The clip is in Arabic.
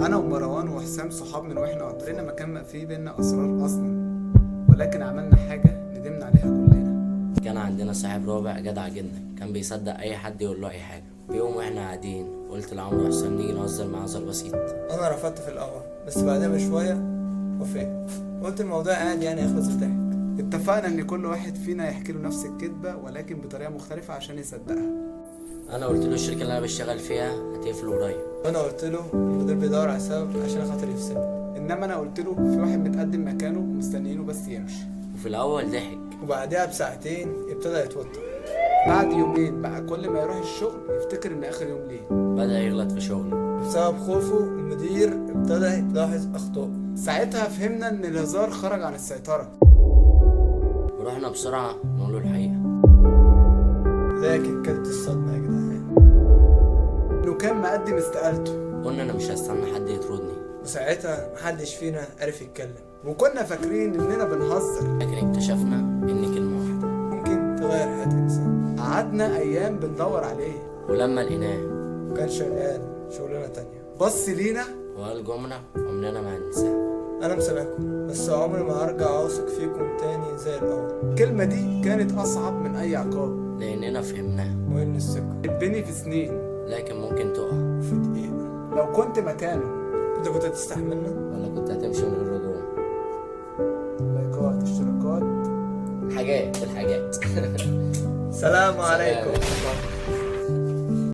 انا ومروان وحسام صحاب من واحنا قضينا ما كان في بينا اسرار اصلا، ولكن عملنا حاجه ندمنا عليها كلنا. كان عندنا صاحب رابع جدع جدا، كان بيصدق اي حد يقول له اي حاجه. في يوم واحنا قاعدين قلت لعمرو وحسام نيجي نهزر معاه هزار بسيط. انا رفضت في الاول، بس بعدها بشويه وافقت. قلت الموضوع عادي يعني يخلص بضحك. اتفقنا ان كل واحد فينا يحكي له نفس الكذبه ولكن بطريقه مختلفه عشان يصدقها. انا قلت له الشركه اللي انا بشتغل فيها هتقفل قريب. وانا قلت له المدير بيدور على سبب عشان خاطر يفصلني. انما انا قلت له في واحد متقدم مكانه ومستنيينه بس يمشي. وفي الاول ضحك، وبعدها بساعتين ابتدى يتوتر. بعد يومين بقى كل ما يروح الشغل يفتكر ان اخر يوم ليه. بدا يغلط في شغله. بسبب خوفه المدير ابتدى يلاحظ اخطائه. ساعتها فهمنا ان الهزار خرج عن السيطره، ورحنا بسرعه نقول له الحقيقه. لكن كانت الصدمه يا جدعان. انه كان مقدم استقالته. قلنا انا مش هستنى حد يطردني، وساعتها محدش فينا عرف يتكلم. وكنا فاكرين اننا بنهزر، لكن اكتشفنا ان كلمه واحده ممكن تغير حياه انسان. قعدنا ايام بندور عليه. ولما لقيناه وكان شغال شغلانه تانية. بص لينا وقال جمله عمرنا ما هننساها: انا مسامحكم بس عمري ما هرجع اوثق فيكم تاني زي الاول. الكلمه دي كانت اصعب من اي عقاب. لاننا فهمناه. وان الثقه اتبني في سنين، لكن ممكن تقع. في دقيقه. لو كنت مكانه انت كنت هتستحملنا؟ ولا كنت هتمشي من غير رجوع. لايكات اشتراكات الحاجات سلام عليكم.